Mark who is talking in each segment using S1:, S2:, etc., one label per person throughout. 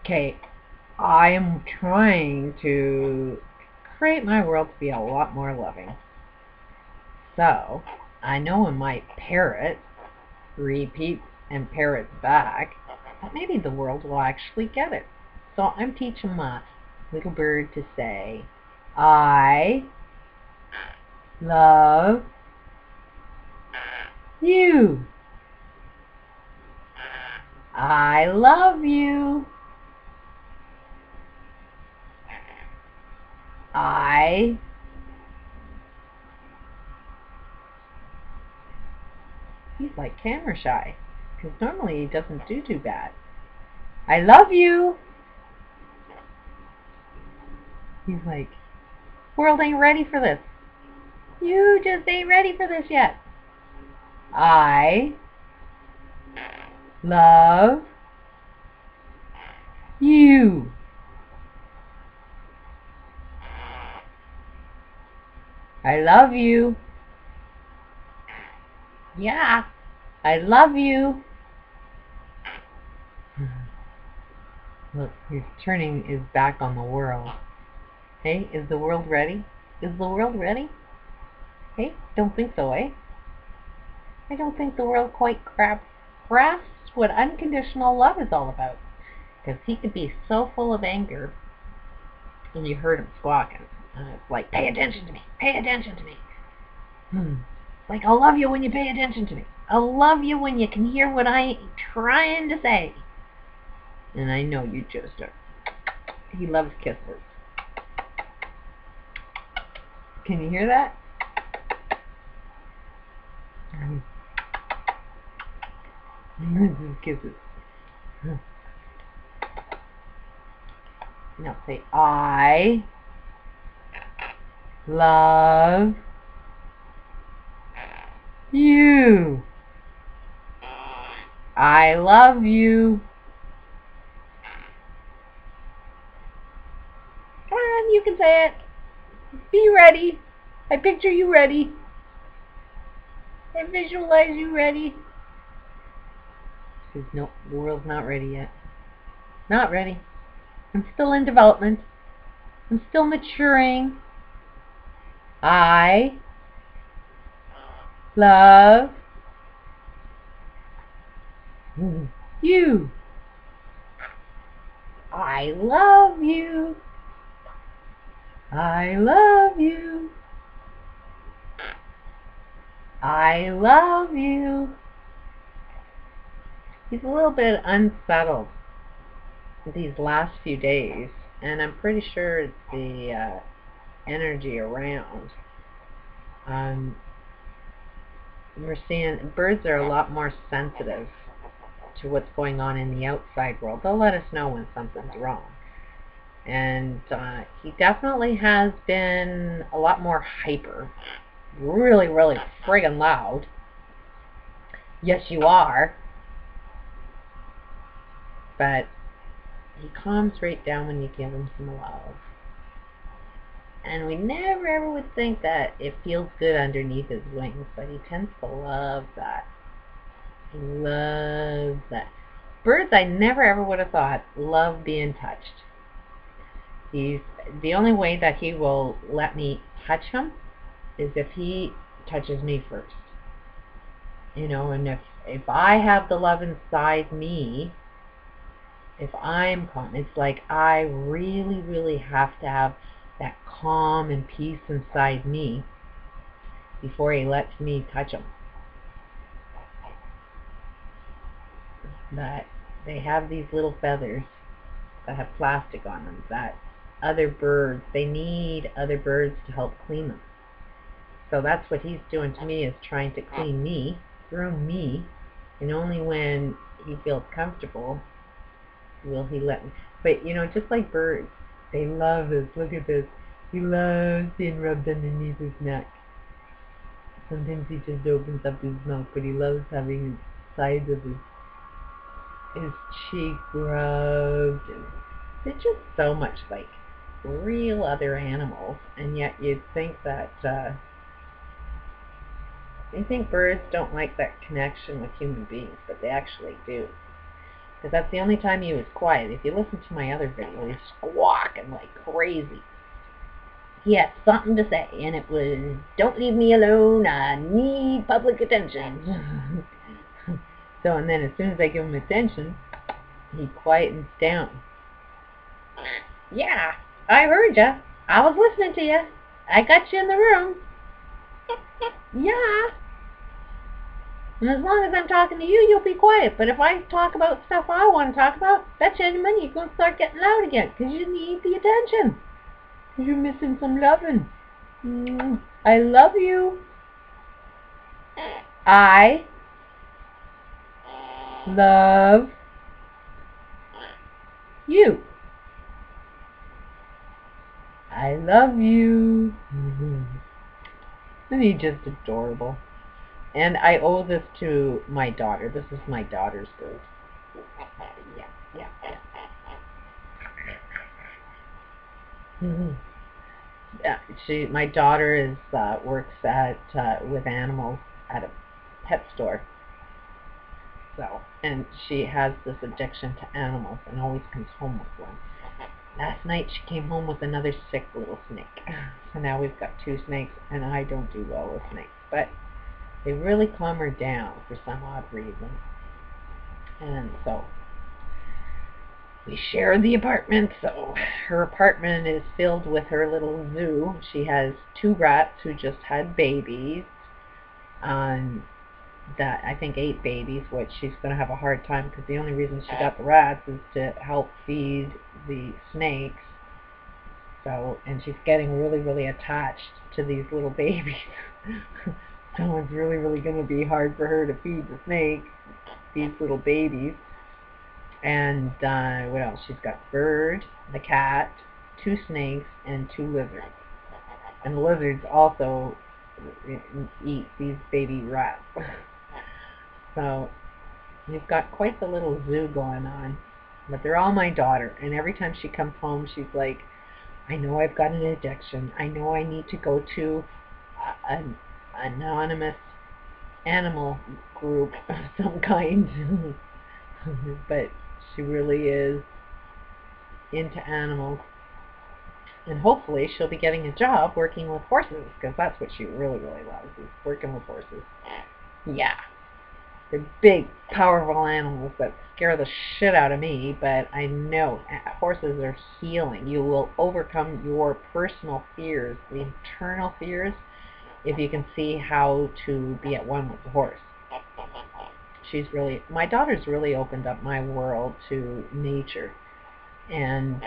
S1: Okay, I am trying to create my world to be a lot more loving. So, I know when my parrot repeats and parrots back, that maybe the world will actually get it. So I'm teaching my little bird to say, I love you. I love you. I He's like camera shy because normally he doesn't do too bad. I love you. He's like, world ain't ready for this. You just ain't ready for this yet. I love you. I love you. Yeah, I love you. Look, he's turning his back on the world. Hey, is the world ready? Is the world ready? Hey, don't think so, eh? I don't think the world quite grasps what unconditional love is all about. Because he could be so full of anger, and you heard him squawking. And it's like, pay attention to me. Pay attention to me. Like, I'll love you when you pay attention to me. I'll love you when you can hear what I'm trying to say. And I know you just are. He loves kisses. Can you hear that? Kisses. Now say, I love you. I love you. Come on, you can say it. Be ready. I picture you ready. I visualize you ready. Because no, the world's not ready yet. Not ready. I'm still in development. I'm still maturing. I love you. I love you. I love you. I love you. He's a little bit unsettled these last few days, and I'm pretty sure it's the energy around. We're seeing birds are a lot more sensitive to what's going on in the outside world. They'll let us know when something's wrong. And he definitely has been a lot more hyper. Really, really friggin' loud. Yes, you are. But he calms right down when you give him some love. And we never ever would think that it feels good underneath his wings, but he tends to love that. He loves that. Birds, I never ever would have thought love being touched. He's the only way that he will let me touch him is if he touches me first. You know, and if I have the love inside me, if I'm calm, it's like I really, really have to have that calm and peace inside me before he lets me touch him. That they have these little feathers that have plastic on them that other birds, they need other birds to help clean them. So that's what he's doing to me, is trying to clean me, groom me, and only when he feels comfortable will he let me. But, you know, just like birds, they love this. Look at this. He loves being rubbed underneath his neck. Sometimes he just opens up his mouth, but he loves having the sides of his cheek rubbed. And they're just so much like real other animals, and yet you'd think that they think birds don't like that connection with human beings, but they actually do. because that's the only time he was quiet. If you listen to my other video, he's squawking like crazy. He had something to say, and it was, "Don't leave me alone, I need public attention." So, and then as soon as I give him attention, he quietens down. "Yeah, I heard ya. I was listening to you. I got you in the room. Yeah. And as long as I'm talking to you, you'll be quiet. But if I talk about stuff I want to talk about, that's your money. You're going to start getting loud again because you need the attention. You're missing some loving. I love you. I love you. I love you." Isn't he just adorable? And I owe this to my daughter. This is my daughter's bird. Yeah. My daughter works with animals at a pet store. So, and she has this addiction to animals and always comes home with one. Last night she came home with another sick little snake. So now we've got 2 snakes, and I don't do well with snakes. But they really calm her down for some odd reason. And so we share the apartment, so her apartment is filled with her little zoo. She has 2 rats who just had babies. That I think 8 babies, which she's going to have a hard time because the only reason she got the rats is to help feed the snakes. So, and she's getting really, really attached to these little babies. So it's really, really going to be hard for her to feed the snake, these little babies. And what else? She's got Bird, the cat, 2 snakes, and 2 lizards. And the lizards also eat these baby rats. So we've got quite the little zoo going on. But they're all my daughter. And every time she comes home, she's like, "I know I've got an addiction. I know I need to go to an anonymous animal group of some kind." But she really is into animals. And hopefully she'll be getting a job working with horses, because that's what she really, really loves, is working with horses. Yeah. They're big, powerful animals that scare the shit out of me, but I know horses are healing. You will overcome your personal fears, the internal fears, if you can see how to be at one with the horse. My daughter's really opened up my world to nature. And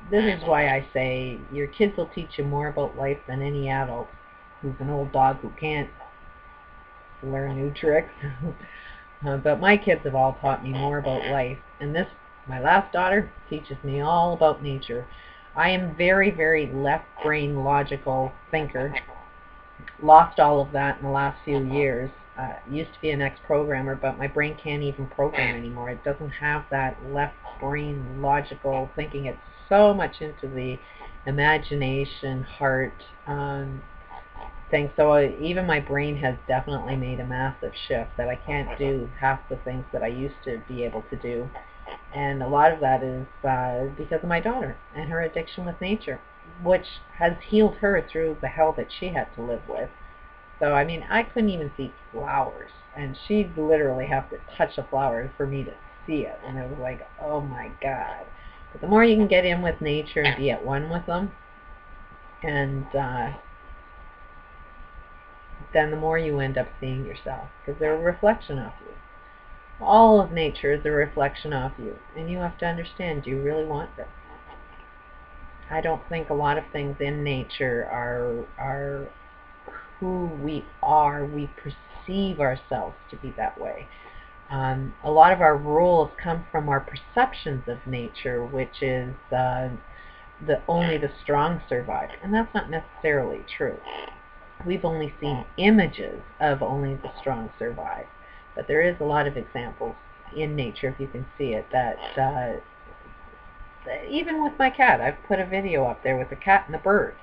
S1: this is why I say your kids will teach you more about life than any adult who's an old dog who can't learn new tricks. But my kids have all taught me more about life. And my last daughter, teaches me all about nature. I am very, very left-brain logical thinker. Lost all of that in the last few years. Used to be an ex-programmer, but my brain can't even program anymore. It doesn't have that left-brain logical thinking. It's so much into the imagination, heart thing. So even my brain has definitely made a massive shift that I can't do half the things that I used to be able to do. And a lot of that is because of my daughter and her addiction with nature, which has healed her through the hell that she had to live with. So, I mean, I couldn't even see flowers, and she'd literally have to touch a flower for me to see it, and it was like, oh my God. But the more you can get in with nature and be at one with them, and then the more you end up seeing yourself, because they're a reflection of you. All of nature is a reflection of you, and you have to understand, do you really want this? I don't think a lot of things in nature are who we are. We perceive ourselves to be that way. A lot of our rules come from our perceptions of nature, which is only the strong survive, and that's not necessarily true. We've only seen images of only the strong survive, but there is a lot of examples in nature, if you can see it, that even with my cat, I've put a video up there with the cat and the bird.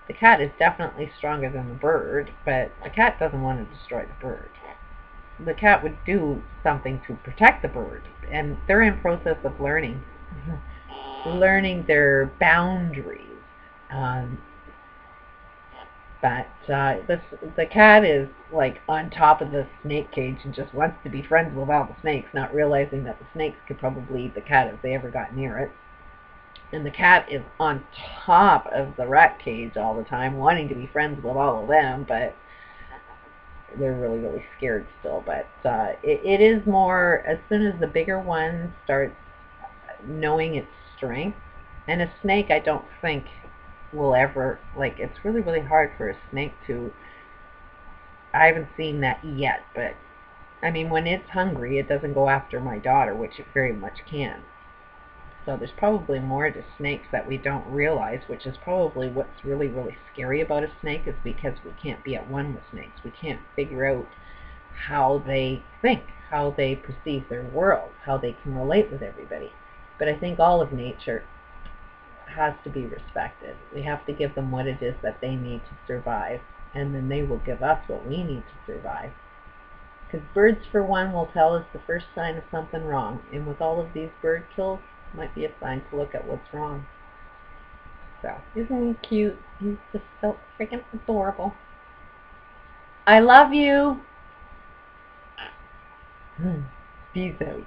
S1: The cat is definitely stronger than the bird, but the cat doesn't want to destroy the bird. the cat would do something to protect the bird, and they're in process of learning their boundaries. Um, but the cat is like on top of the snake cage and just wants to be friends with all the snakes, not realizing that the snakes could probably eat the cat if they ever got near it. And the cat is on top of the rat cage all the time, wanting to be friends with all of them, but they're really, really scared still. But it is more, as soon as the bigger one starts knowing its strength, and a snake I don't think will ever, like, it's really, really hard for a snake to, I haven't seen that yet, but I mean, when it's hungry, it doesn't go after my daughter, which it very much can. So there's probably more to snakes that we don't realize, which is probably what's really, really scary about a snake, is because we can't be at one with snakes. We can't figure out how they think, how they perceive their world, how they can relate with everybody. But I think all of nature has to be respected. We have to give them what it is that they need to survive, and then they will give us what we need to survive. Because birds, for one, will tell us the first sign of something wrong, and with all of these bird kills, might be a sign to look at what's wrong. So, isn't he cute? He's just so freaking adorable. I love you. Peace out.